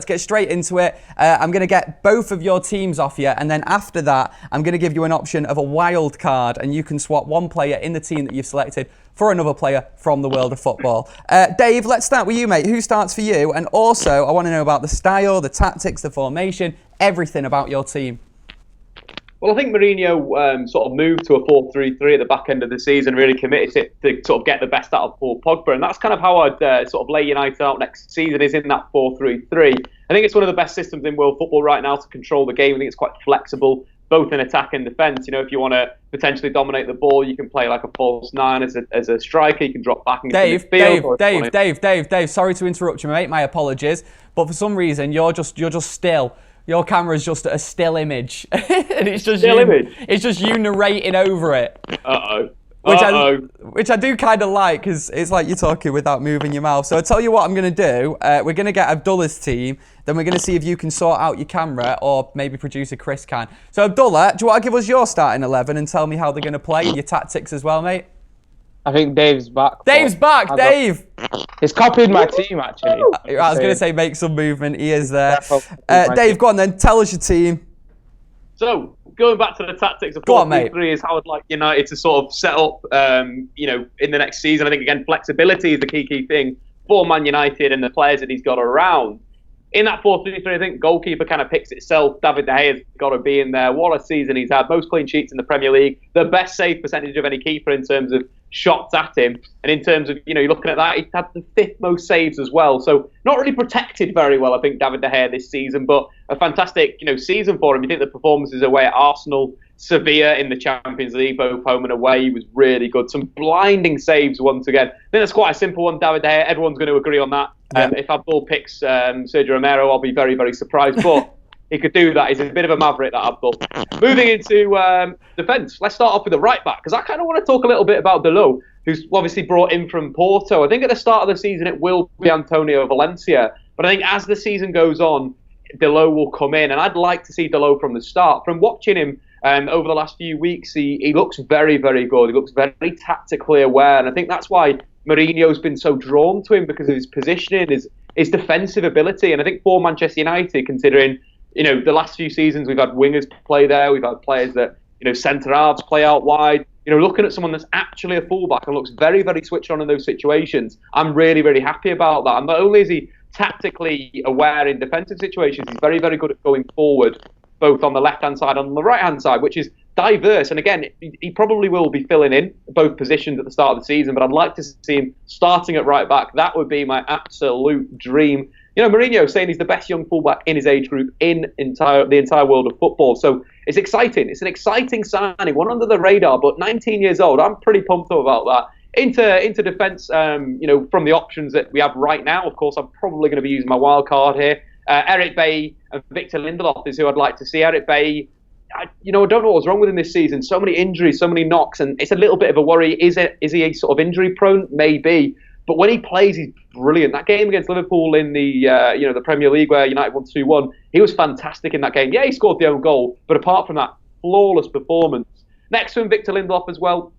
get straight into it. I'm going to get both of your teams off you, and then after that, I'm going to give you an option of a wild card, and you can swap one player in the team that you've selected for another player from the world of football. Dave, let's start with you, mate. Who starts for you? And also, I want to know about the style, the tactics, the formation, everything about your team. Well, I think Mourinho sort of moved to a 4-3-3 at the back end of the season, really committed to sort of get the best out of Paul Pogba. And that's kind of how I'd sort of lay United out next season, is in that 4-3-3. I think it's one of the best systems in world football right now to control the game. I think it's quite flexible, both in attack and defence. You know, if you want to potentially dominate the ball, you can play like a false nine as a striker. You can drop back and Dave, sorry to interrupt you, mate. My apologies. But for some reason, you're just still. Your camera's just a still image, and it's just It's just you narrating over it. Which I do kind of like, because it's like you're talking without moving your mouth. So I'll tell you what I'm going to do. We're going to get Abdullah's team. Then we're going to see if you can sort out your camera, or maybe producer Chris can. So Abdullah, do you want to give us your starting 11 and tell me how they're going to play and your tactics as well, mate? I think Dave's back. Dave's back, Dave! He's copied my team, actually. I was going to say make some movement. He is there. Dave, go on then. Tell us your team. So, going back to the tactics of 4-3-3 is how I'd like United to sort of set up, in the next season. I think, again, flexibility is the key thing for Man United and the players that he's got around. In that 4-3-3, I think goalkeeper kind of picks itself. David De Gea's got to be in there. What a season he's had. Most clean sheets in the Premier League. The best save percentage of any keeper in terms of shots at him. And in terms of, you're looking at that, he's had the 5th most saves as well. So not really protected very well, I think, David De Gea this season, but a fantastic, season for him. You think the performances away at Arsenal, Sevilla in the Champions League, both home and away, he was really good. Some blinding saves once again. I think that's quite a simple one, David De Gea. Everyone's going to agree on that. If Abdul picks Sergio Romero, I'll be very, very surprised. But he could do that. He's a bit of a maverick, that Abdul. Moving into defence, let's start off with the right back, because I kind of want to talk a little bit about Dalot, who's obviously brought in from Porto. I think at the start of the season it will be Antonio Valencia, but I think as the season goes on, Dalot will come in, and I'd like to see Dalot from the start. From watching him over the last few weeks, he looks very, very good. He looks very tactically aware, and I think that's why Mourinho's been so drawn to him, because of his positioning, his defensive ability. And I think for Manchester United, considering the last few seasons we've had wingers play there, we've had players that centre halves play out wide. Looking at someone that's actually a fullback and looks very, very switched on in those situations, I'm really, really happy about that. And not only is he tactically aware in defensive situations, he's very, very good at going forward, both on the left-hand side and on the right-hand side, which is diverse. And again, he probably will be filling in both positions at the start of the season, but I'd like to see him starting at right back. That would be my absolute dream. Mourinho saying he's the best young fullback in his age group in the entire world of football. So it's exciting. It's an exciting signing, one under the radar, but 19 years old. I'm pretty pumped up about that. Into defence, from the options that we have right now, of course, I'm probably going to be using my wild card here. Eric Bailly and Victor Lindelof is who I'd like to see. Eric Bailly, I don't know what was wrong with him this season. So many injuries, so many knocks, and it's a little bit of a worry. Is he a sort of injury prone? Maybe. But when he plays, he's brilliant. That game against Liverpool in the Premier League where United won 2-1, he was fantastic in that game. Yeah, he scored the own goal, but apart from that, flawless performance. Next to him, Victor Lindelof as well.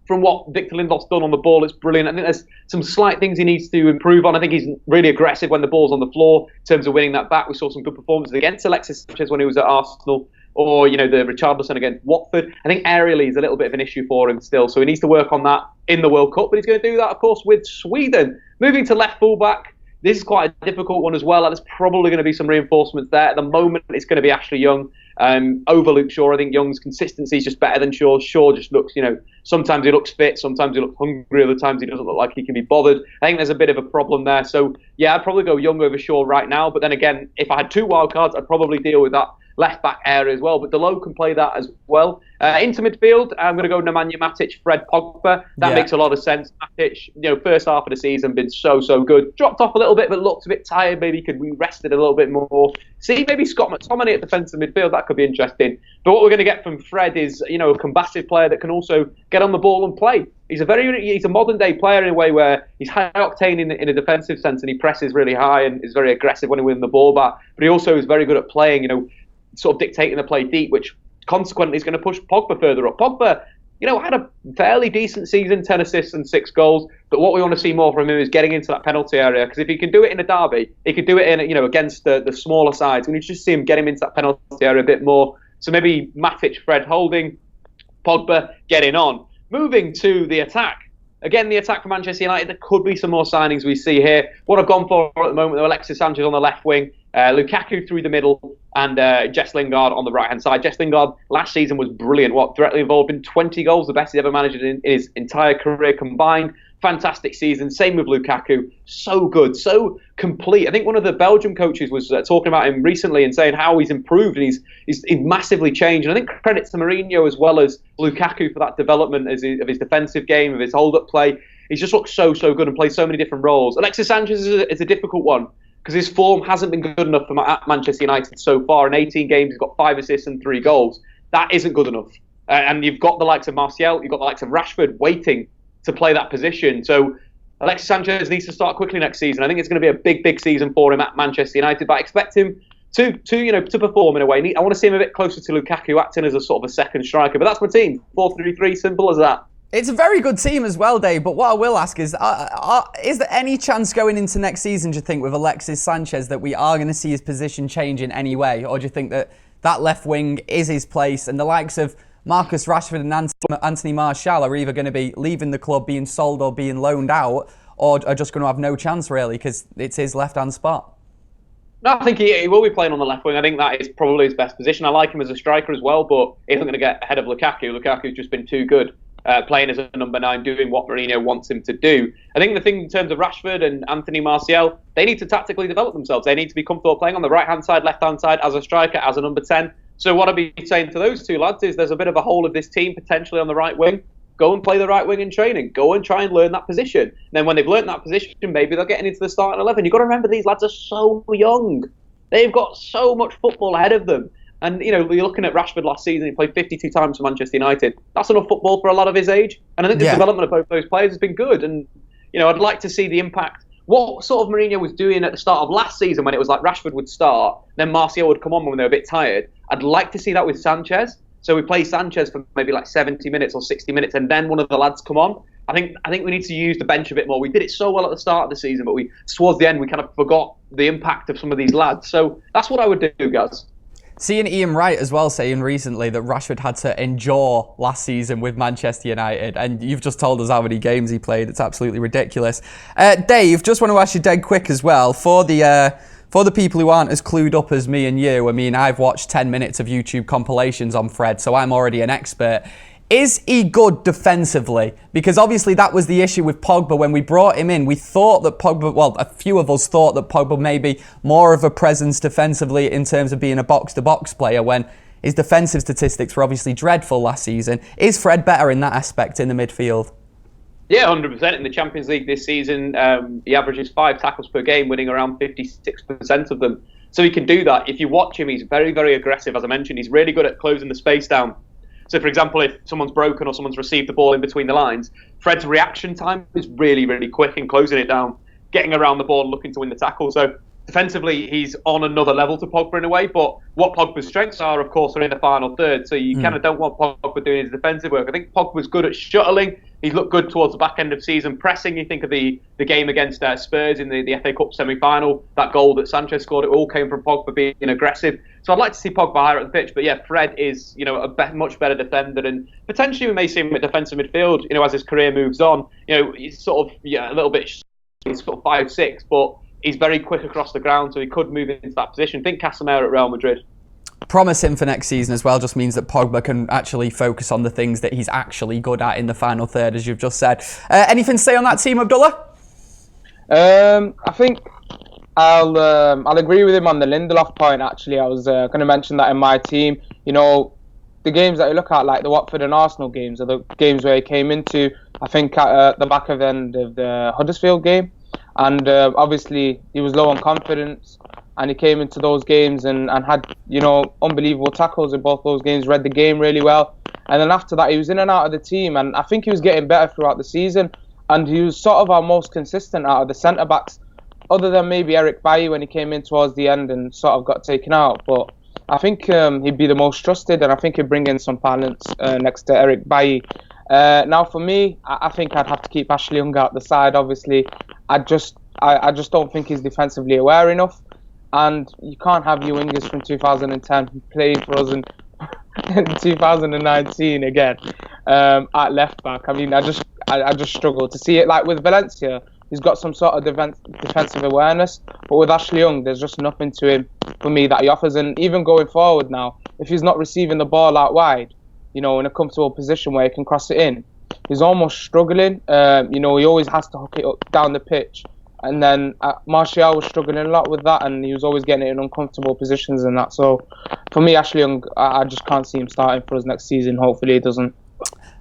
From what Victor Lindelof's done on the ball, it's brilliant. I think there's some slight things he needs to improve on. I think he's really aggressive when the ball's on the floor in terms of winning that back. We saw some good performances against Alexis Sanchez when he was at Arsenal, or the Richarlison against Watford. I think aerially is a little bit of an issue for him still, so he needs to work on that in the World Cup. But he's going to do that, of course, with Sweden. Moving to left fullback, this is quite a difficult one as well. There's probably going to be some reinforcements there. At the moment, it's going to be Ashley Young over Luke Shaw. I think Young's consistency is just better than Shaw's. Shaw just looks, sometimes he looks fit, sometimes he looks hungry, other times he doesn't look like he can be bothered. I think there's a bit of a problem there. So, yeah, I'd probably go Young over Shaw right now. But then again, if I had 2 wild cards, I'd probably deal with that left back area as well, but Dalot can play that as well. Into midfield, I'm going to go Nemanja Matic, Fred Pogba. That makes a lot of sense. Matic, first half of the season been so good. Dropped off a little bit, but looked a bit tired. Maybe could be rested a little bit more. See, maybe Scott McTominay at defensive midfield. That could be interesting. But what we're going to get from Fred is, a combative player that can also get on the ball and play. He's a modern day player in a way where he's high octane in a defensive sense, and he presses really high and is very aggressive when he wins the ball back. But he also is very good at playing, sort of dictating the play deep, which consequently is going to push Pogba further up. Pogba had a fairly decent season, 10 assists and 6 goals. But what we want to see more from him is getting into that penalty area. Because if he can do it in a derby, he could do it in, against the smaller sides. We need to just see him get him into that penalty area a bit more. So maybe Matic, Fred holding, Pogba getting on. Moving to the attack. Again, the attack for Manchester United, there could be some more signings we see here. What I've gone for at the moment, Alexis Sanchez on the left wing, Lukaku through the middle, and Jess Lingard on the right-hand side. Jess Lingard last season was brilliant. Directly involved in 20 goals, the best he's ever managed in his entire career combined. Fantastic season. Same with Lukaku. So good, so complete. I think one of the Belgian coaches was talking about him recently and saying how he's improved and he's massively changed. And I think credit to Mourinho as well as Lukaku for that development of his defensive game, of his hold-up play. He's just looked so good and plays so many different roles. Alexis Sanchez is a difficult one because his form hasn't been good enough for Manchester United so far. In 18 games, he's got 5 assists and 3 goals. That isn't good enough. And you've got the likes of Martial, you've got the likes of Rashford waiting to play that position. So Alexis Sanchez needs to start quickly next season. I think it's going to be a big season for him at Manchester United, but I expect him to perform in a way. I want to see him a bit closer to Lukaku, acting as a sort of a second striker. But that's my team, 4-3-3, simple as that. It's a very good team as well, Dave, but what I will ask is there any chance going into next season, do you think, with Alexis Sanchez, that we are going to see his position change in any way? Or do you think that left wing is his place and the likes of Marcus Rashford and Anthony Martial are either going to be leaving the club, being sold or being loaned out, or are just going to have no chance really because it's his left-hand spot? No, I think he will be playing on the left wing. I think that is probably his best position. I like him as a striker as well, but he isn't going to get ahead of Lukaku. Lukaku's just been too good. Playing as a number 9, doing what Mourinho wants him to do. I think the thing in terms of Rashford and Anthony Martial, they need to tactically develop themselves. They need to be comfortable playing on the right-hand side, left-hand side, as a striker, as a number 10. So what I'd be saying to those two lads is there's a bit of a hole of this team potentially on the right wing. Go and play the right wing in training. Go and try and learn that position. And then when they've learned that position, maybe they're getting into the starting 11. You've got to remember these lads are so young. They've got so much football ahead of them. And, you're looking at Rashford last season, he played 52 times for Manchester United. That's enough football for a lot of his age. And I think the development of both those players has been good. And, I'd like to see the impact. What sort of Mourinho was doing at the start of last season when it was like Rashford would start, then Martial would come on when they were a bit tired. I'd like to see that with Sanchez. So we play Sanchez for maybe like 70 minutes or 60 minutes and then one of the lads come on. I think we need to use the bench a bit more. We did it so well at the start of the season, but towards the end, we kind of forgot the impact of some of these lads. So that's what I would do, guys. Seeing Ian Wright as well saying recently that Rashford had to endure last season with Manchester United, and you've just told us how many games he played. It's absolutely ridiculous. Dave, just want to ask you dead quick as well, for the people who aren't as clued up as me and you, I mean, I've watched 10 minutes of YouTube compilations on Fred, so I'm already an expert. Is he good defensively? Because obviously that was the issue with Pogba when we brought him in. We thought that Pogba, well, a few of us thought that Pogba may be more of a presence defensively in terms of being a box-to-box player when his defensive statistics were obviously dreadful last season. Is Fred better in that aspect in the midfield? Yeah, 100%. In the Champions League this season, he averages 5 tackles per game, winning around 56% of them. So he can do that. If you watch him, he's very, very aggressive. As I mentioned, he's really good at closing the space down. So, for example, if someone's broken or someone's received the ball in between the lines, Fred's reaction time is really, really quick in closing it down, getting around the ball and looking to win the tackle. So, defensively, he's on another level to Pogba in a way. But what Pogba's strengths are, of course, are in the final third. So, you kind of don't want Pogba doing his defensive work. I think Pogba's good at shuttling. He's looked good towards the back end of season. Pressing, you think of the game against Spurs in the FA Cup semi-final, that goal that Sanchez scored, it all came from Pogba being aggressive. So I'd like to see Pogba higher at the pitch. But yeah, Fred is, much better defender, and potentially we may see him at defensive midfield, as his career moves on. He's sort of, a little bit, he's sort of 5'6", but he's very quick across the ground, so he could move into that position. Think Casemiro at Real Madrid. Promise him for next season as well just means that Pogba can actually focus on the things that he's actually good at in the final third, as you've just said. Anything to say on that team, Abdullah? I think I'll agree with him on the Lindelof point, actually. I was going to mention that in my team. The games that you look at, like the Watford and Arsenal games, are the games where he came into, I think, at the back end of the Huddersfield game. And obviously, he was low on confidence. And he came into those games and had, unbelievable tackles in both those games, read the game really well. And then after that, he was in and out of the team. And I think he was getting better throughout the season. And he was sort of our most consistent out of the centre-backs, other than maybe Eric Bailly when he came in towards the end and sort of got taken out. But I think he'd be the most trusted, and I think he'd bring in some balance next to Eric Bailly. Now for me, I think I'd have to keep Ashley Young out the side. Obviously, I just don't think he's defensively aware enough, and you can't have your wingers from 2010 playing for us in 2019 again at left back. I mean, I just struggle to see it. Like with Valencia, he's got some sort of defensive awareness, but with Ashley Young, there's just nothing to him for me that he offers. And even going forward now, if he's not receiving the ball out wide, in a comfortable position where he can cross it in, he's almost struggling. He always has to hook it up down the pitch. And then Martial was struggling a lot with that, and he was always getting it in uncomfortable positions and that. So for me, Ashley Young, I just can't see him starting for us next season. Hopefully he doesn't.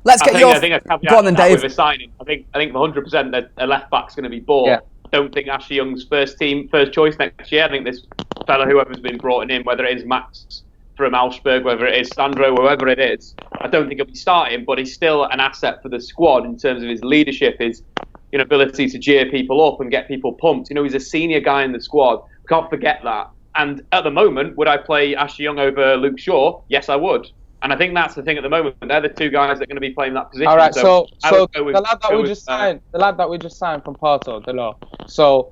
Let's get I think go on then, Dave. With a signing, I think 100% that a left back's going to be bought. Yeah. I don't think Ashley Young's first choice next year. I think this fella, whoever's been brought in, whether it is Max from Augsburg, whether it is Sandro, whoever it is, I don't think he'll be starting, but he's still an asset for the squad in terms of his leadership, his ability to cheer people up and get people pumped. He's a senior guy in the squad. Can't forget that. And at the moment, would I play Ashley Young over Luke Shaw? Yes, I would. And I think that's the thing at the moment. They're the two guys that are going to be playing that position. All right, so the lad that we just signed from Porto, DALOT. So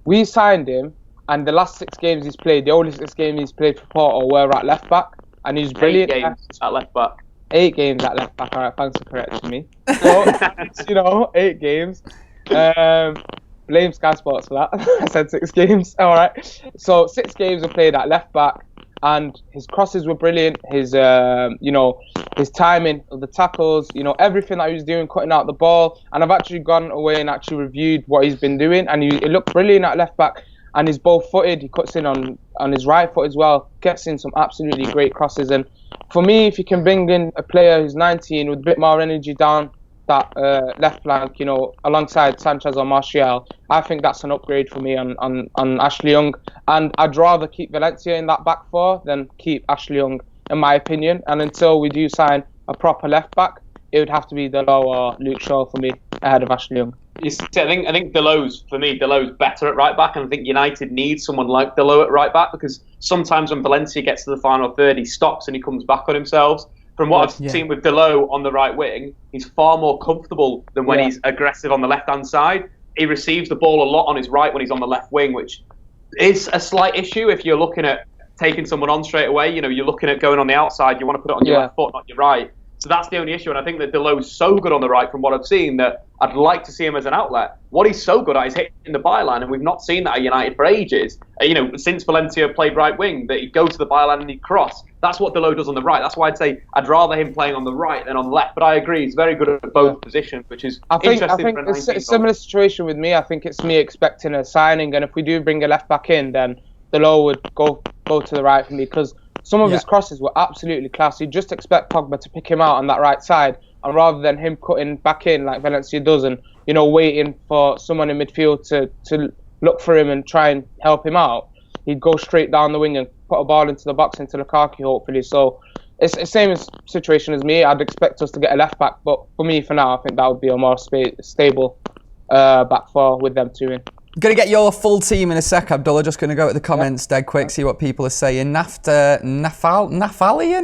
we signed him, and the last 6 games he's played, the only 6 games he's played for Porto were at left back, and he's brilliant. 8 games at left back. 8 games at left back. All right, thanks for correcting me. But, 8 games. Blame Sky Sports for that. I said 6 games. All right. So 6 games were played at left back, and his crosses were brilliant. His, his timing of the tackles, everything that he was doing, cutting out the ball. And I've actually gone away and actually reviewed what he's been doing, and he looked brilliant at left back. And he's both-footed. He cuts in on his right foot as well. Gets in some absolutely great crosses. And for me, if you can bring in a player who's 19 with a bit more energy down that left flank, alongside Sanchez or Martial, I think that's an upgrade for me on Ashley Young. And I'd rather keep Valencia in that back four than keep Ashley Young, in my opinion. And until we do sign a proper left back, it would have to be DALOT or Luke Shaw for me ahead of Ashley Young. I think DALOT's better at right back, and I think United needs someone like DALOT at right back, because sometimes when Valencia gets to the final third, he stops and he comes back on himself. From what I've seen with DALOT on the right wing, he's far more comfortable than when he's aggressive on the left-hand side. He receives the ball a lot on his right when he's on the left wing, which is a slight issue if you're looking at taking someone on straight away. You're looking at going on the outside, you want to put it on your left foot, not your right. So that's the only issue, and I think that DALOT's so good on the right from what I've seen that I'd like to see him as an outlet. What he's so good at is hitting the byline, and we've not seen that at United for ages. Since Valencia played right wing, that he'd go to the byline and he'd cross. That's what DALOT does on the right. That's why I'd say I'd rather him playing on the right than on the left. But I agree, he's very good at both positions, which is interesting. I think it's a similar situation with me. I think it's me expecting a signing, and if we do bring a left back in, then DALOT would go to the right for me, because some of his crosses were absolutely class. You just expect Pogba to pick him out on that right side, and rather than him cutting back in like Valencia does and waiting for someone in midfield to look for him and try and help him out, he'd go straight down the wing and put a ball into the box into Lukaku, hopefully. So it's the same situation as me. I'd expect us to get a left back, but for me, for now, I think that would be a more stable back four with them two in. Going to get your full team in a sec, Abdullah. Just going to go at the comments dead quick, see what people are saying. Nafalian,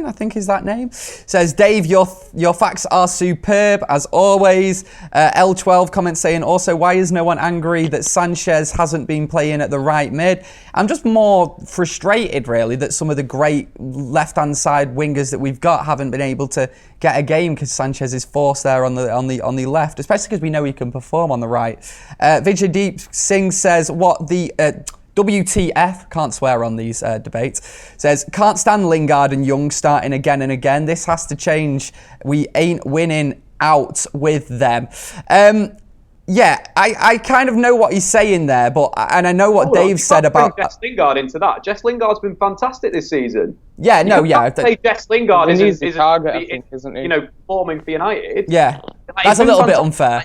I think is that name, says, Dave, your facts are superb, as always. L12 comments saying, also, why is no one angry that Sanchez hasn't been playing at the right mid? I'm just more frustrated, really, that some of the great left-hand side wingers that we've got haven't been able to get a game because Sanchez is forced there on the left, especially because we know he can perform on the right. Vijay Deep Singh says, what the WTF, can't swear on these debates, says, can't stand Lingard and Young starting again and again. This has to change. We ain't winning out with them. I kind of know what he's saying there, and I know what Dave said about Jess Lingard into that. Jess Lingard's been fantastic this season. Yeah, no, yeah. Say Jess Lingard is a target, I think, isn't he? Performing for United. Yeah, that's a little bit unfair.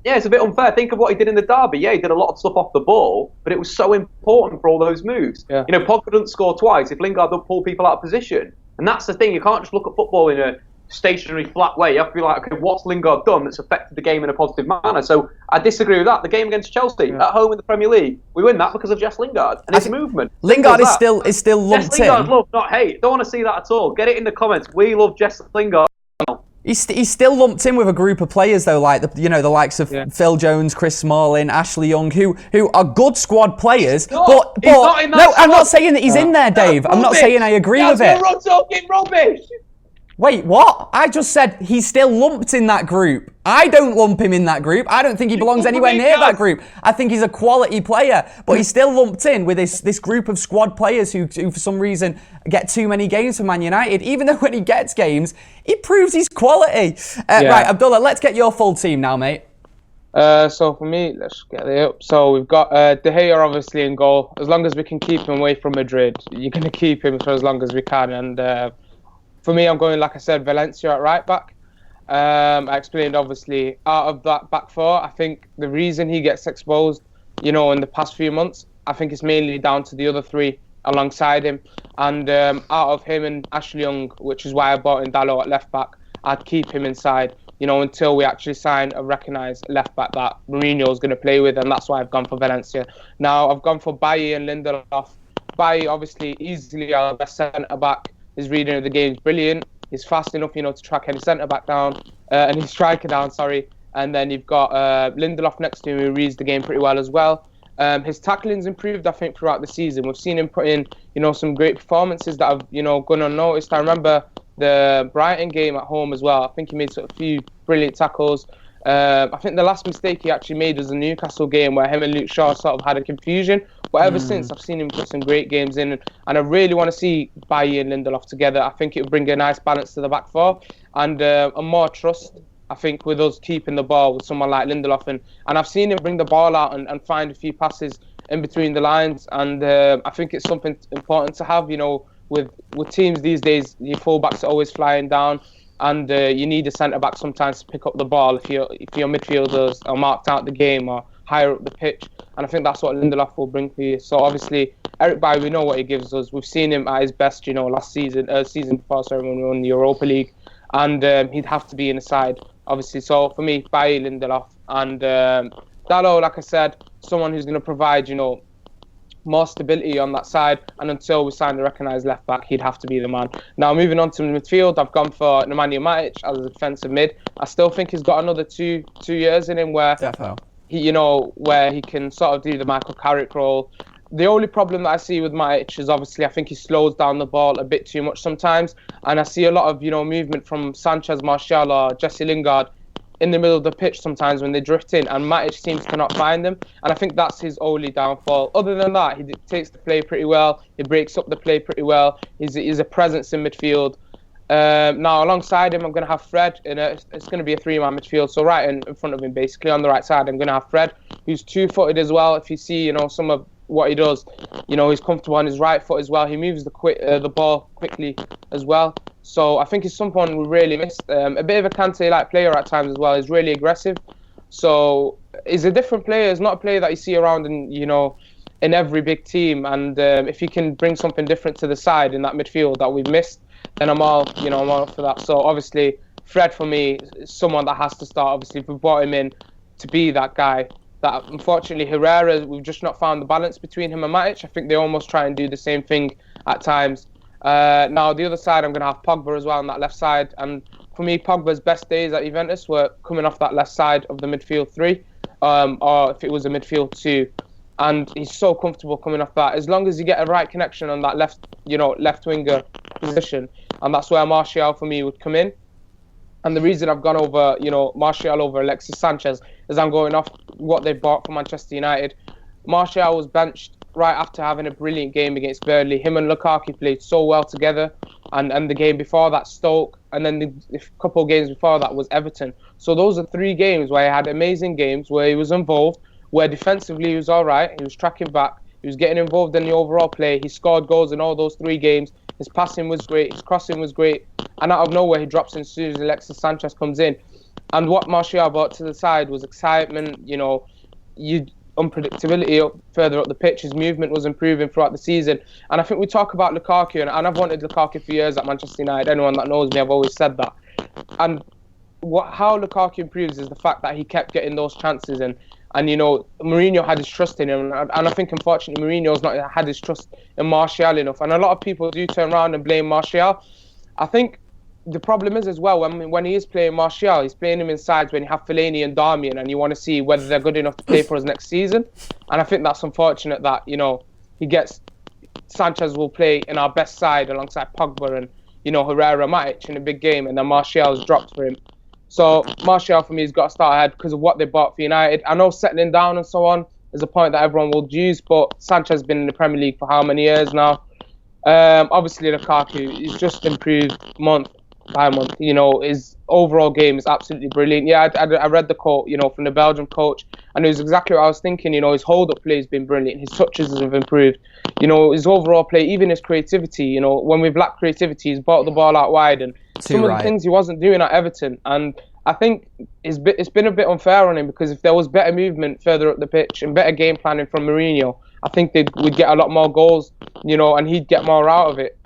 Yeah, it's a bit unfair. Think of what he did in the derby. Yeah, he did a lot of stuff off the ball, but it was so important for all those moves. Yeah. Pogba didn't score twice if Lingard don't pull people out of position, and that's the thing. You can't just look at football in a stationary, flat way. You have to be like, okay, what's Lingard done that's affected the game in a positive manner? So I disagree with that. The game against Chelsea at home in the Premier League, we win that because of Jess Lingard and his movement. Lingard is still lumped Jess Lingard, love, not hate. Don't want to see that at all. Get it in the comments. We love Jess Lingard. He's still lumped in with a group of players though, like the likes of Phil Jones, Chris Smalling, Ashley Young, who are good squad players. But I'm not saying that he's in there, Dave. I'm not saying I agree with it. You're talking rubbish. Wait, what? I just said he's still lumped in that group. I don't lump him in that group. I don't think he belongs anywhere near that group. I think he's a quality player, but he's still lumped in with this group of squad players who for some reason get too many games for Man United, even though when he gets games, he proves his quality. Right, Abdullah, let's get your full team now, mate. So for me, let's get it up. So we've got De Gea obviously in goal. As long as we can keep him away from Madrid, you're going to keep him for as long as we can. And for me, I'm going, like I said, Valencia at right back. I explained, obviously, out of that back four, I think the reason he gets exposed, in the past few months, I think it's mainly down to the other three alongside him. And out of him and Ashley Young, which is why I brought in Dalot at left back, I'd keep him inside, until we actually sign a recognised left back that Mourinho is going to play with. And that's why I've gone for Valencia. Now, I've gone for Bailly and Lindelof. Bailly, obviously, easily our best centre back. His reading of the game is brilliant. He's fast enough, to track any centre-back down, and his striker down, sorry. And then you've got Lindelof next to him, who reads the game pretty well as well. His tackling's improved, I think, throughout the season. We've seen him put in, some great performances that have, gone unnoticed. I remember the Brighton game at home as well. I think he made a few brilliant tackles. I think the last mistake he actually made was the Newcastle game where him and Luke Shaw sort of had a confusion. But ever since, I've seen him put some great games in. And I really want to see Bailly and Lindelof together. I think it would bring a nice balance to the back four. And a more trust, I think, with us keeping the ball with someone like Lindelof. And I've seen him bring the ball out and find a few passes in between the lines. And I think it's something important to have, with teams these days, your fullbacks are always flying down. And you need a centre-back sometimes to pick up the ball if your midfielders are marked out the game or higher up the pitch. And I think that's what Lindelof will bring for you. So obviously, Eric Bailly, we know what he gives us. We've seen him at his best, last season, season before, when we won the Europa League. And he'd have to be in the side, obviously. So for me, Bailly, Lindelof. And Dalot, like I said, someone who's going to provide, more stability on that side, and until we sign the recognised left back, he'd have to be the man. Now moving on to midfield, I've gone for Nemanja Matic as a defensive mid. I still think he's got another two years in him where where he can sort of do the Michael Carrick role. The only problem that I see with Matic is obviously I think he slows down the ball a bit too much sometimes, and I see a lot of movement from Sanchez, Martial or Jesse Lingard in the middle of the pitch sometimes when they drift in, and Matic seems to not find them, and I think that's his only downfall. Other than that, he takes the play pretty well, he breaks up the play pretty well, he's a presence in midfield. Now alongside him I'm going to have Fred, it's going to be a three-man midfield, so right in front of him basically on the right side I'm going to have Fred, who's two-footed as well. If you see some of what he does, he's comfortable on his right foot as well, he moves the ball quickly as well. So I think he's someone we really missed. A bit of a Kante-like player at times as well. He's really aggressive. So he's a different player. He's not a player that you see around in every big team. And if he can bring something different to the side in that midfield that we've missed, then I'm all for that. So obviously Fred for me is someone that has to start. Obviously we brought him in to be that guy. That unfortunately Herrera, we've just not found the balance between him and Matic. I think they almost try and do the same thing at times. Now the other side I'm going to have Pogba as well on that left side, and for me Pogba's best days at Juventus were coming off that left side of the midfield three, or if it was a midfield two, and he's so comfortable coming off that as long as you get a right connection on that left winger position, and that's where Martial for me would come in. And the reason I've gone over Martial over Alexis Sanchez is I'm going off what they bought from Manchester United. Martial was benched right after having a brilliant game against Burnley. Him and Lukaku played so well together, and the game before that Stoke, and then the couple of games before that was Everton. So those are 3 games where he had amazing games, where he was involved, where defensively he was all right, he was tracking back, he was getting involved in the overall play, he scored goals in all those 3 games, his passing was great, his crossing was great, and out of nowhere he drops in as soon as Alexis Sanchez comes in. And what Martial brought to the side was excitement, unpredictability further up the pitch. His movement was improving throughout the season, and I think we talk about Lukaku, and I've wanted Lukaku for years at Manchester United. Anyone that knows me, I've always said that. And how Lukaku improves is the fact that he kept getting those chances, and Mourinho had his trust in him, and I think unfortunately Mourinho's not had his trust in Martial enough, and a lot of people do turn around and blame Martial. I think the problem is as well, when he is playing Martial, he's playing him in sides when you have Fellaini and Darmian, and you want to see whether they're good enough to play for us next season. And I think that's unfortunate that, Sanchez will play in our best side alongside Pogba and, Herrera, Matic in a big game, and then Martial's dropped for him. So Martial, for me, has got to start ahead because of what they bought for United. I know settling down and so on is a point that everyone will use, but Sanchez has been in the Premier League for how many years now? Obviously, Lukaku, he's just improved month by month. His overall game is absolutely brilliant. Yeah, I read the quote, from the Belgian coach, and it was exactly what I was thinking. His hold-up play has been brilliant. His touches have improved. His overall play, even his creativity. When we've lacked creativity, he's brought the ball out wide, and some of the things he wasn't doing at Everton. And I think it's been a bit unfair on him, because if there was better movement further up the pitch and better game planning from Mourinho, I think we'd get a lot more goals, and he'd get more out of it.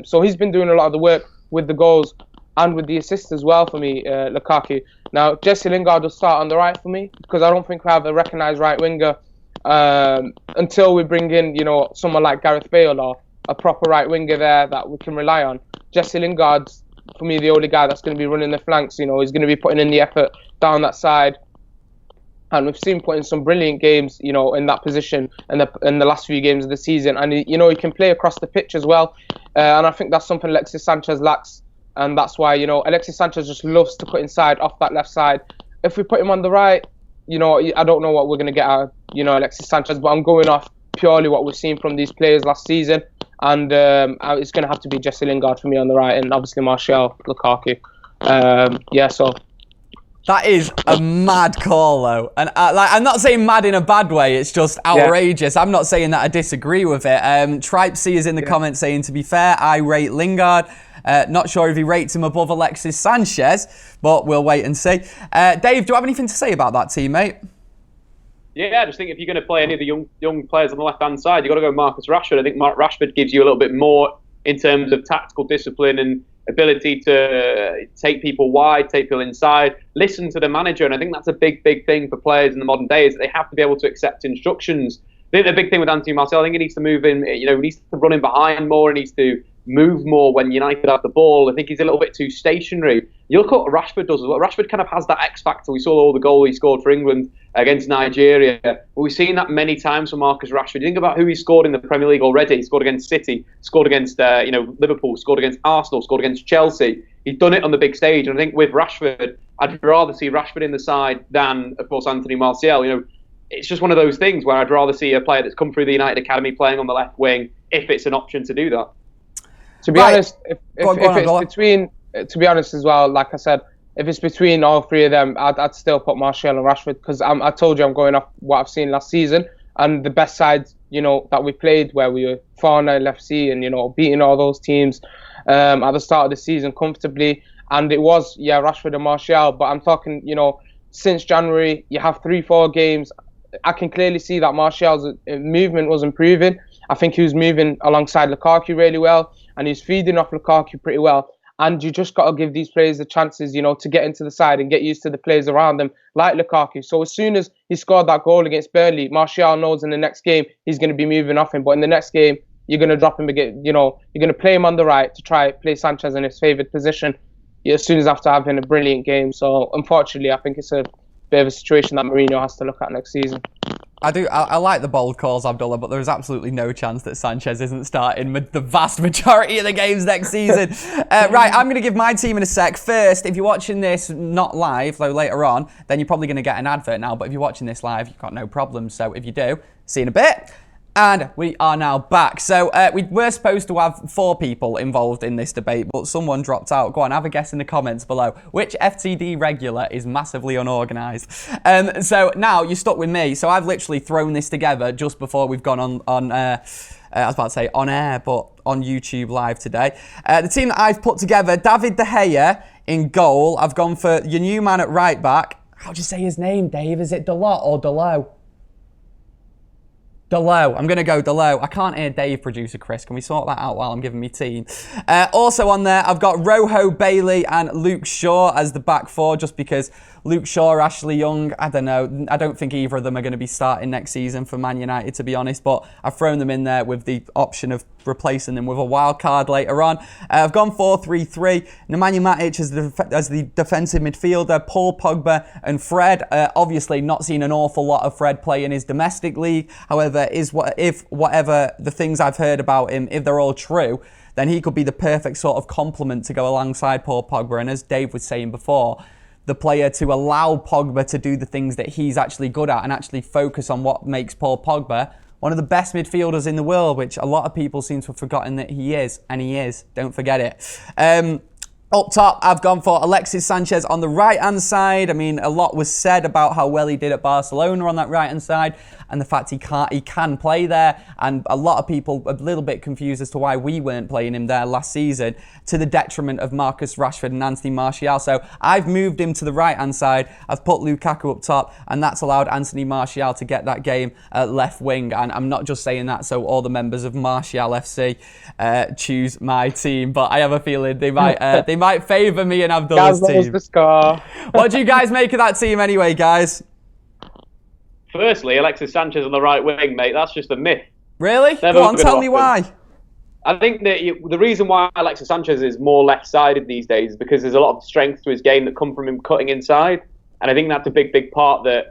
So he's been doing a lot of the work with the goals and with the assists as well for me, Lukaku. Now, Jesse Lingard will start on the right for me, because I don't think we have a recognised right winger until we bring in, someone like Gareth Bale or a proper right winger there that we can rely on. Jesse Lingard's, for me, the only guy that's going to be running the flanks. He's going to be putting in the effort down that side. And we've seen him put in some brilliant games, in that position in the last few games of the season. And, he can play across the pitch as well. And I think that's something Alexis Sanchez lacks. And that's why, Alexis Sanchez just loves to cut inside off that left side. If we put him on the right, I don't know what we're going to get out of, Alexis Sanchez. But I'm going off purely what we've seen from these players last season. And it's going to have to be Jesse Lingard for me on the right, and obviously Martial, Lukaku. So... That is a mad call, though. And I'm not saying mad in a bad way. It's just outrageous. Yeah. I'm not saying that I disagree with it. Tripesy is in the comments saying, to be fair, I rate Lingard. Not sure if he rates him above Alexis Sanchez, but we'll wait and see. Dave, do you have anything to say about that, teammate? Yeah, I just think if you're going to play any of the young players on the left-hand side, you've got to go Marcus Rashford. I think Mark Rashford gives you a little bit more in terms of tactical discipline and ability to take people wide, take people inside, listen to the manager. And I think that's a big, big thing for players in the modern day, is that they have to be able to accept instructions. I think the big thing with Anthony Martial, I think he needs to move in, he needs to run in behind more, he needs to move more when United have the ball. I think he's a little bit too stationary. You look at what Rashford does as well. Rashford kind of has that X factor. We saw all the goal he scored for England against Nigeria. But we've seen that many times from Marcus Rashford. You think about who he scored in the Premier League already. He scored against City, scored against Liverpool, scored against Arsenal, scored against Chelsea. He's done it on the big stage. And I think with Rashford, I'd rather see Rashford in the side than, of course, Anthony Martial. It's just one of those things where I'd rather see a player that's come through the United Academy playing on the left wing, if it's an option to do that. To be honest, if it's between, to be honest as well, like I said, if it's between all three of them, I'd still put Martial and Rashford, because I told you I'm going off what I've seen last season, and the best sides, that we played, where we were 4-0 FC and, beating all those teams at the start of the season comfortably. And it was, Rashford and Martial, but I'm talking, since January, you have 3-4 games. I can clearly see that Martial's movement was improving. I think he was moving alongside Lukaku really well, and he's feeding off Lukaku pretty well. And you just got to give these players the chances, to get into the side and get used to the players around them, like Lukaku. So as soon as he scored that goal against Burnley, Martial knows in the next game he's going to be moving off him. But in the next game, you're going to drop him again. You're going to play him on the right to try play Sanchez in his favoured position as soon as after having a brilliant game. So unfortunately, I think it's a bit of a situation that Mourinho has to look at next season. I like the bold calls, Abdullah, but there's absolutely no chance that Sanchez isn't starting the vast majority of the games next season. Right, I'm going to give my team in a sec. First, if you're watching this not live, though later on, then you're probably going to get an advert now. But if you're watching this live, you've got no problem. So if you do, see you in a bit. And we are now back. So we were supposed to have 4 people involved in this debate, but someone dropped out. Go on, have a guess in the comments below. Which FTD regular is massively unorganised? So now you're stuck with me. So I've literally thrown this together just before we've gone on I was about to say on air, but on YouTube live today. The team that I've put together, David De Gea in goal. I've gone for your new man at right back. How'd you say his name, Dave? Is it Dalot or Delo? Delo. I'm going to go Delo. I can't hear Dave, producer Chris. Can we sort that out while I'm giving me team? Also on there, I've got Rojo, Bailey and Luke Shaw as the back 4, just because Luke Shaw, Ashley Young, I don't know. I don't think either of them are going to be starting next season for Man United, to be honest, but I've thrown them in there with the option of replacing them with a wild card later on. I've gone 4-3-3. Nemanja Matic as the defensive midfielder, Paul Pogba and Fred. Obviously not seen an awful lot of Fred play in his domestic league. However, if whatever the things I've heard about him, if they're all true, then he could be the perfect sort of complement to go alongside Paul Pogba. And as Dave was saying before, the player to allow Pogba to do the things that he's actually good at and actually focus on what makes Paul Pogba one of the best midfielders in the world, which a lot of people seem to have forgotten that he is, and he is. Don't forget it. Up top, I've gone for Alexis Sanchez on the right-hand side. I mean, a lot was said about how well he did at Barcelona on that right-hand side and the fact he can play there. And a lot of people a little bit confused as to why we weren't playing him there last season, to the detriment of Marcus Rashford and Anthony Martial. So I've moved him to the right-hand side. I've put Lukaku up top, and that's allowed Anthony Martial to get that game at left wing. And I'm not just saying that so all the members of Martial FC choose my team, but I have a feeling they might favour me and Abdullah's team. The score. What do you guys make of that team anyway, guys? Firstly, Alexis Sanchez on the right wing, mate, that's just a myth. Really? Go on, tell me why. I think that the reason why Alexis Sanchez is more left-sided these days is because there's a lot of strength to his game that come from him cutting inside. And I think that's a big part that,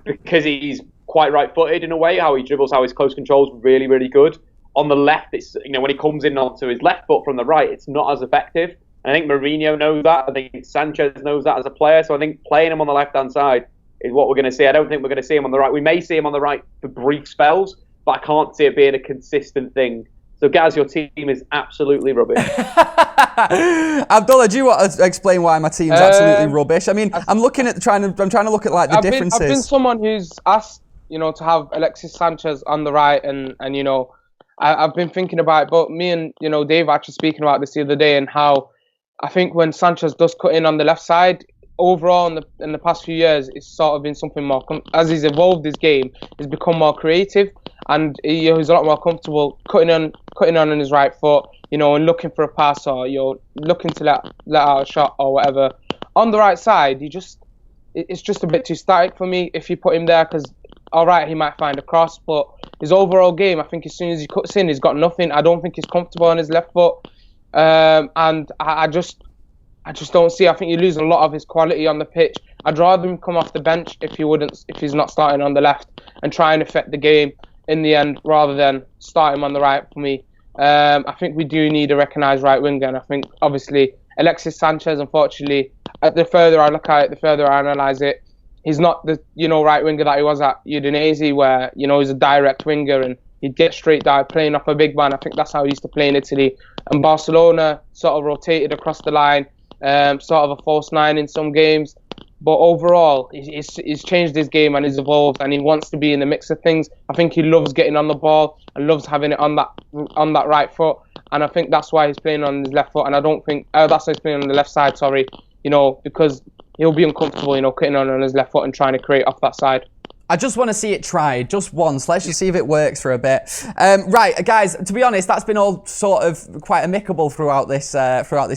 because he's quite right-footed in a way, how he dribbles, how his close control is really, really good. On the left, it's, when he comes in onto his left foot from the right, it's not as effective. And I think Mourinho knows that. I think Sanchez knows that as a player. So I think playing him on the left-hand side is what we're going to see. I don't think we're going to see him on the right. We may see him on the right for brief spells, but I can't see it being a consistent thing. So, Gaz, your team is absolutely rubbish. Abdullah, do you want to explain why my team's absolutely rubbish? I mean, I'm trying to look at like the differences. I've been someone who's asked, to have Alexis Sanchez on the right, and I've been thinking about it. But me and Dave were actually speaking about this the other day, and how I think when Sanchez does cut in on the left side, overall in the past few years, it's sort of been something more. As he's evolved his game, he's become more creative, and he's a lot more comfortable cutting on his right foot, and looking for a pass, or looking to let out a shot or whatever. On the right side, it's just a bit too static for me if you put him there, because all right, he might find a cross, but his overall game, I think as soon as he cuts in, he's got nothing. I don't think he's comfortable on his left foot, and I just don't see. I think you lose a lot of his quality on the pitch. I'd rather him come off the bench if he's not starting on the left and try and affect the game in the end, rather than start him on the right for me. I think we do need a recognised right winger, and I think obviously Alexis Sanchez, unfortunately, the further I look at it, the further I analyse it, he's not the right winger that he was at Udinese, where he's a direct winger and he'd get straight down playing off a big man. I think that's how he used to play in Italy. And Barcelona sort of rotated across the line, sort of a false nine in some games. But overall, he's changed his game and he's evolved, and he wants to be in the mix of things. I think he loves getting on the ball and loves having it on that right foot. And I think that's why he's playing on his left foot. And I don't think that's why he's playing on the left side. Sorry, because he'll be uncomfortable, cutting on his left foot and trying to create off that side. I just want to see it tried, just once. Let's just see if it works for a bit. Right, guys, to be honest, that's been all sort of quite amicable throughout this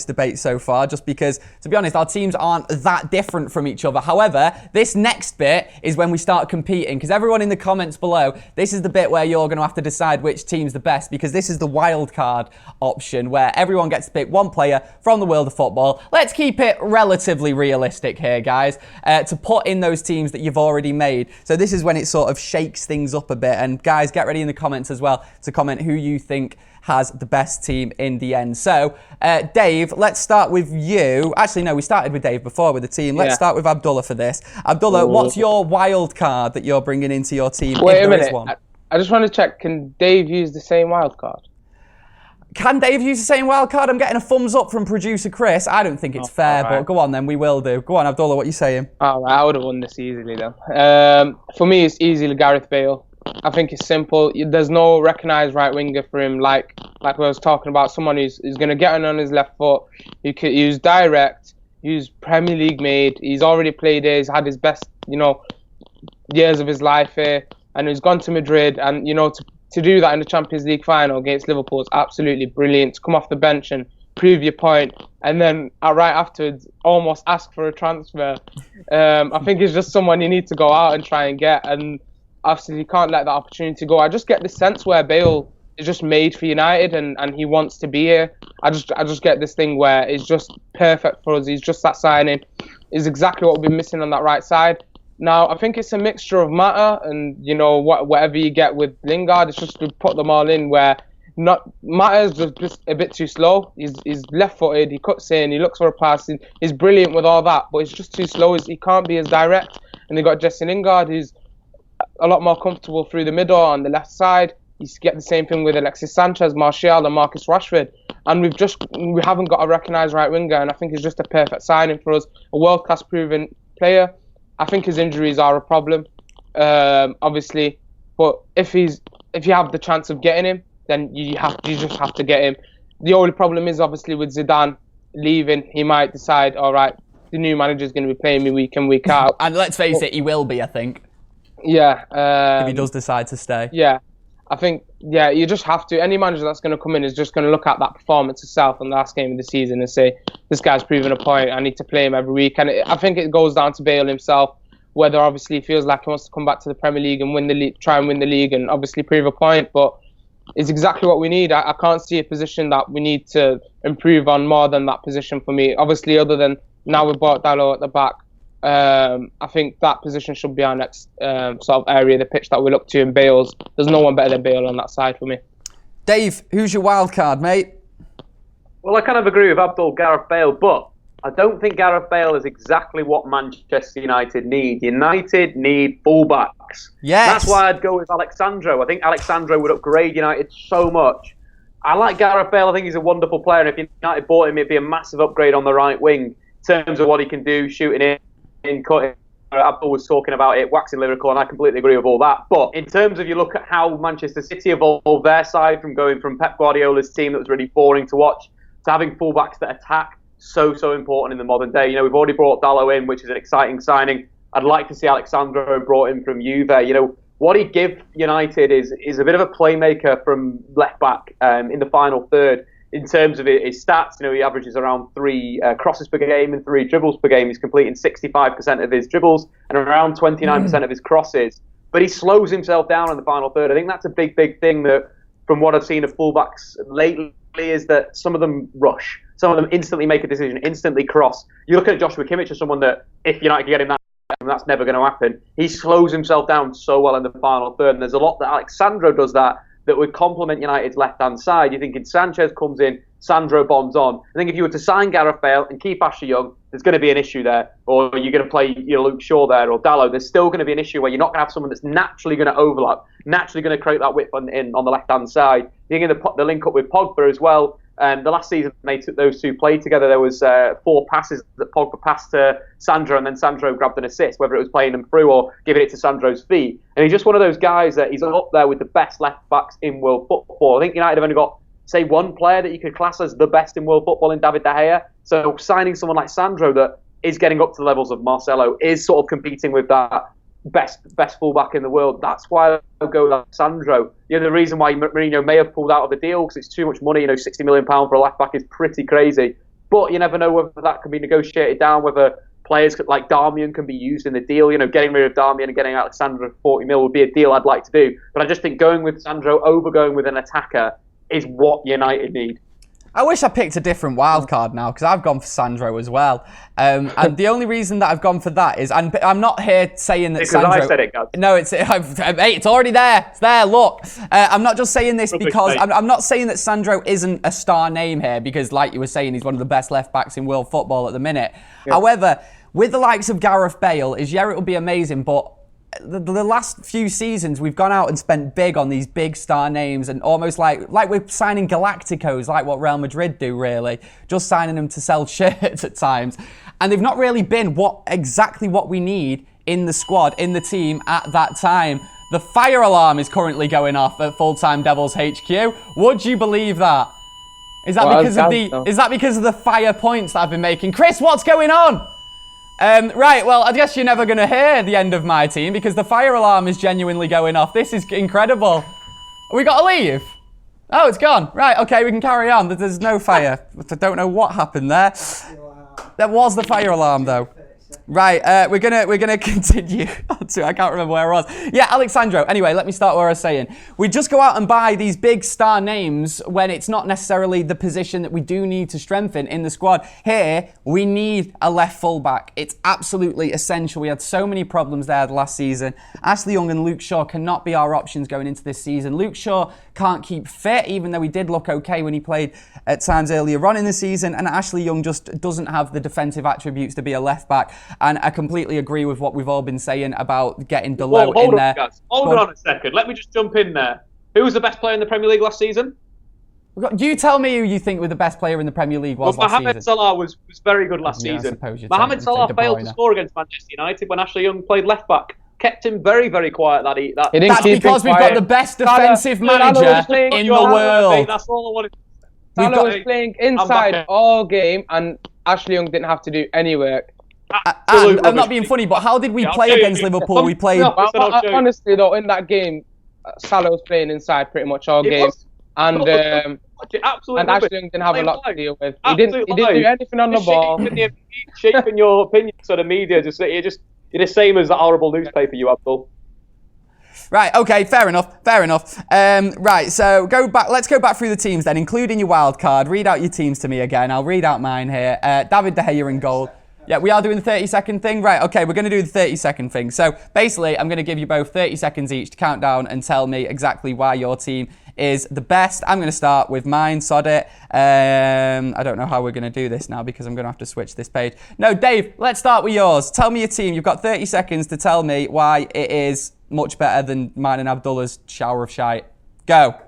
debate so far, just because, to be honest, our teams aren't that different from each other. However, this next bit is when we start competing, because everyone in the comments below, this is the bit where you're going to have to decide which team's the best, because this is the wildcard option, where everyone gets to pick one player from the world of football. Let's keep it relatively realistic here, guys, to put in those teams that you've already made. So this is when it sort of shakes things up a bit. And guys, get ready in the comments as well to comment who you think has the best team in the end. So, Dave, let's start with you. Actually, no, we started with Dave before with the team. Let's start with Abdullah for this. Abdullah, what's your wild card that you're bringing into your team? Wait a minute. I just want to check, can Dave use the same wild card? Can Dave use the same wild card? I'm getting a thumbs up from producer Chris. I don't think it's fair, but go on then, we will do. Go on, Abdullah, what are you saying? All right, I would have won this easily then. For me, it's easily Gareth Bale. I think it's simple. There's no recognised right winger for him, like I was talking about, someone who's going to get on his left foot, who's direct, who's Premier League made. He's already played here. He's had his best, years of his life here, and he's gone to Madrid, and to do that in the Champions League final against Liverpool is absolutely brilliant. To come off the bench and prove your point, and then right afterwards almost ask for a transfer. I think it's just someone you need to go out and try and get, and obviously you can't let that opportunity go. I just get the sense where Bale is just made for United, and he wants to be here. I just get this thing where it's just perfect for us. He's just that signing. Is exactly what we've been missing on that right side. Now, I think it's a mixture of Mata and, you know, whatever you get with Lingard. It's just to put them all in where Mata is just a bit too slow. He's left-footed. He cuts in. He looks for a pass. He's brilliant with all that, but it's just too slow. He can't be as direct. And they've got Jesse Lingard, who's a lot more comfortable through the middle on the left side. You get the same thing with Alexis Sanchez, Martial, and Marcus Rashford. And we haven't got a recognised right winger, and I think it's just a perfect signing for us. A world-class proven player. I think his injuries are a problem, obviously. But if you have the chance of getting him, then you just have to get him. The only problem is obviously with Zidane leaving, he might decide, all right, the new manager is going to be playing me week in, week out. And let's face it, he will be, I think. Yeah. If he does decide to stay. Yeah. I think, yeah, you just have to. Any manager that's going to come in is just going to look at that performance itself in the last game of the season and say, this guy's proven a point. I need to play him every week. And I think it goes down to Bale himself, whether obviously he feels like he wants to come back to the Premier League and try and win the league and obviously prove a point. But it's exactly what we need. I can't see a position that we need to improve on more than that position for me. Obviously, other than now we've bought Dalot at the back. I think that position should be our next sort of area of the pitch that we look to in Bale's. There's no one better than Bale on that side for me. Dave, who's your wild card, mate? Well, I kind of agree with Abdul, Gareth Bale, but I don't think Gareth Bale is exactly what Manchester United need. United need fullbacks. Yes. That's why I'd go with Alexandro. I think Alexandro would upgrade United so much. I like Gareth Bale. I think he's a wonderful player, and if United bought him, it'd be a massive upgrade on the right wing in terms of what he can do, shooting in cutting. Abdul was talking about it, waxing lyrical, and I completely agree with all that. But in terms of you look at how Manchester City evolved their side from going from Pep Guardiola's team that was really boring to watch to having fullbacks that attack, so important in the modern day. You know, we've already brought Dalot in, which is an exciting signing. I'd like to see Alexandro brought in from Juve. You know, what he'd give United is a bit of a playmaker from left back in the final third. In terms of his stats, you know, he averages around 3 crosses per game and 3 dribbles per game. He's completing 65% of his dribbles and around 29% of his crosses. But he slows himself down in the final third. I think that's a big thing that, from what I've seen of fullbacks lately, is that some of them rush. Some of them instantly make a decision, instantly cross. You look at Joshua Kimmich as someone that, if United can get him that's never going to happen. He slows himself down so well in the final third. And there's a lot that Alexandro does that would complement United's left-hand side. You're thinking Sanchez comes in, Sandro bombs on. I think if you were to sign Gareth Bale and keep Ashley Young, there's going to be an issue there. Or you're going to play Luke Shaw there or Dalot. There's still going to be an issue where you're not going to have someone that's naturally going to overlap, naturally going to create that width on the left-hand side. You're going to the link up with Pogba as well. The last season they took those two played together. There was 4 passes that Pogba passed to Sandro, and then Sandro grabbed an assist, whether it was playing them through or giving it to Sandro's feet. And he's just one of those guys that he's up there with the best left backs in world football. I think United have only got, say, one player that you could class as the best in world football in David De Gea. So signing someone like Sandro that is getting up to the levels of Marcelo, is sort of competing with that best fullback in the world. That's why I'll go with Sandro. You know, the reason why Mourinho may have pulled out of the deal because it's too much money. You know, £60 million for a left back is pretty crazy. But you never know whether that can be negotiated down, whether players like Darmian can be used in the deal. You know, getting rid of Darmian and getting Alexandro for £40 million would be a deal I'd like to do. But I just think going with Sandro over going with an attacker is what United need. I wish I picked a different wild card now because I've gone for Sandro as well. And the only reason that I've gone for that is, and I'm not here saying that because Sandro... I said it, guys. No, it's already there. It's there, look. I'm not just saying this because... I'm not saying that Sandro isn't a star name here because, like you were saying, he's one of the best left-backs in world football at the minute. Yeah. However, with the likes of Gareth Bale, it will be amazing, but the last few seasons we've gone out and spent big on these big star names and almost like we're signing Galacticos, like what Real Madrid do really, just signing them to sell shirts at times, and they've not really been exactly what we need in the squad, in the team at that time. The fire alarm is currently going off at FullTimeDEVILS HQ. Would you believe that? Is that because of the fire points that I've been making? Chris, what's going on? Right, well, I guess you're never going to hear the end of my team because the fire alarm is genuinely going off. This is incredible. We got to leave? Oh, it's gone. Right, okay, we can carry on. There's no fire. I don't know what happened there. That was the fire alarm, though. Right, we're gonna continue. I can't remember where I was. Yeah, Alexandro. Anyway, let me start where I was saying. We just go out and buy these big star names when it's not necessarily the position that we do need to strengthen in the squad. Here, we need a left fullback. It's absolutely essential. We had so many problems there last season. Ashley Young and Luke Shaw cannot be our options going into this season. Luke Shaw can't keep fit, even though he did look okay when he played at times earlier on in the season, and Ashley Young just doesn't have the defensive attributes to be a left back. And I completely agree with what we've all been saying about getting DeLoe in there. Guys. Hold on a second. Let me just jump in there. Who was the best player in the Premier League last season? You tell me who you think was the best player in the Premier League was last season. Mohamed Salah was very good last season. Mohamed Salah failed to score against Manchester United when Ashley Young played left back. Kept him very, very quiet. That's because we've got the best defensive manager in the world. That's all I wanted. Salah was playing inside all game, and Ashley Young didn't have to do any work. I'm not being funny, but how did we play against Liverpool? We played. Honestly, though, in that game, Salah was playing inside pretty much all game, and Ashley Young didn't have a lot to deal with. He didn't do anything on the ball. Shaping your opinion to the media, you're the same as that horrible newspaper, you Abdul. Right, okay, fair enough. Right, so let's go back through the teams then, including your wild card. Read out your teams to me again. I'll read out mine here. David De Gea in goal. Yeah, we are doing the 30-second thing? Right, okay, we're going to do the 30-second thing. So basically, I'm going to give you both 30 seconds each to count down and tell me exactly why your team is the best. I'm going to start with mine, sod it. I don't know how we're going to do this now because I'm going to have to switch this page. No, Dave, let's start with yours. Tell me your team. You've got 30 seconds to tell me why it is much better than mine and Abdullah's shower of shite. Go.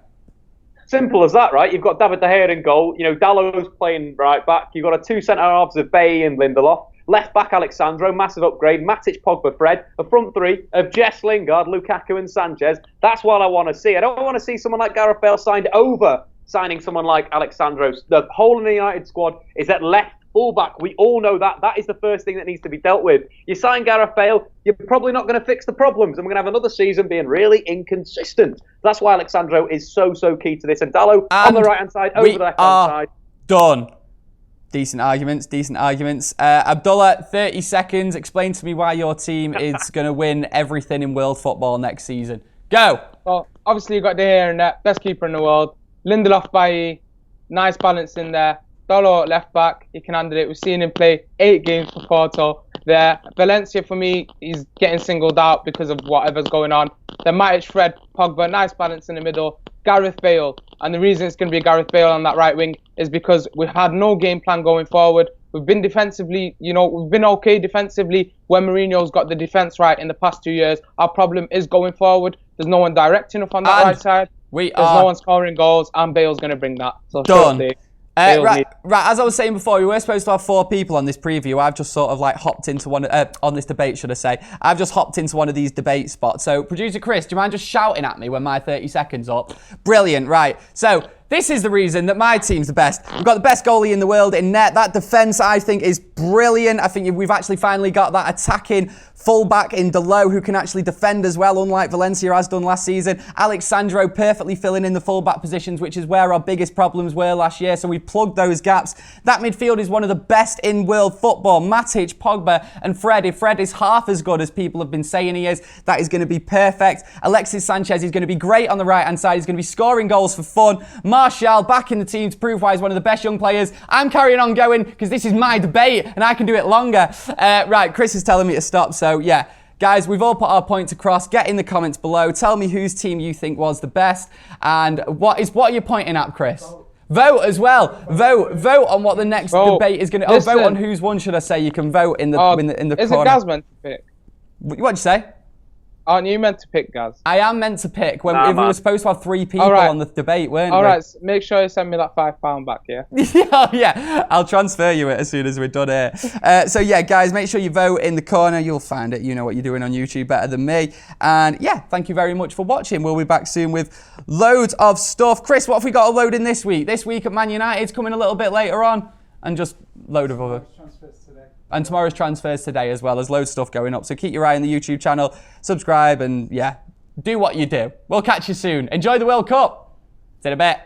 Simple as that, right? You've got David De Gea in goal. You know, Dalot's playing right back. You've got a two centre-halves of Bay and Lindelof. Left back, Alexandro, massive upgrade. Matic, Pogba, Fred. A front three of Jess Lingard, Lukaku and Sanchez. That's what I want to see. I don't want to see someone like Gareth Bale signed over signing someone like Alexandro. The whole of the United squad is at left fullback. We all know that. That is the first thing that needs to be dealt with. You sign Gareth Bale, you're probably not going to fix the problems. And we're going to have another season being really inconsistent. That's why Alexandro is so key to this. And Dalot on the right-hand side, over the left-hand side. Done. Decent arguments. Abdullah, 30 seconds. Explain to me why your team is going to win everything in world football next season. Go. Well, obviously, you've got De Gea in there, best keeper in the world. Lindelof, Bailly, nice balance in there. Dalot left back, he can handle it. We've seen him play 8 games for Porto there. Valencia, for me, he's getting singled out because of whatever's going on. Then Matic, Fred, Pogba, nice balance in the middle. Gareth Bale, and the reason it's going to be Gareth Bale on that right wing is because we've had no game plan going forward. We've been defensively, we've been okay defensively when Mourinho's got the defence right in the past 2 years. Our problem is going forward. There's no one directing up on that right side. There's no one scoring goals, and Bale's going to bring that. So done. Right, as I was saying before, we were supposed to have 4 people on this preview. I've just sort of hopped into on this debate, should I say. I've just hopped into one of these debate spots. So, producer Chris, do you mind just shouting at me when my 30 seconds up? Brilliant, right. So, this is the reason that my team's the best. We've got the best goalie in the world in net. That defence, I think, is brilliant. I think we've actually finally got that attacking fullback in DeLoe who can actually defend as well, unlike Valencia has done last season. Alexandro perfectly filling in the fullback positions, which is where our biggest problems were last year. So we plugged those gaps. That midfield is one of the best in world football. Matic, Pogba and Fred. If Fred is half as good as people have been saying he is, that is going to be perfect. Alexis Sanchez is going to be great on the right-hand side. He's going to be scoring goals for fun. Martial back in the team to prove why he's one of the best young players. I'm carrying on going because this is my debate and I can do it longer. Right, Chris is telling me to stop. So yeah, guys, we've all put our points across. Get in the comments below. Tell me whose team you think was the best. And what are you pointing at, Chris? Vote as well. Vote on what the next debate is going to... vote on whose one, should I say. You can vote in the corner. Is it Gaz meant to pick? What'd you say? Aren't you meant to pick, Gaz? I am meant to pick. We were supposed to have 3 people on the debate, weren't we? All right, make sure you send me that £5 back, yeah? Yeah, I'll transfer you it as soon as we're done here. So yeah, guys, make sure you vote in the corner. You'll find it. You know what you're doing on YouTube better than me. And yeah, thank you very much for watching. We'll be back soon with loads of stuff. Chris, what have we got to load in this week? This week at Man United's coming a little bit later on. And just load of other... And tomorrow's transfers today as well. There's loads of stuff going up. So keep your eye on the YouTube channel. Subscribe and, yeah, do what you do. We'll catch you soon. Enjoy the World Cup. See you in a bit.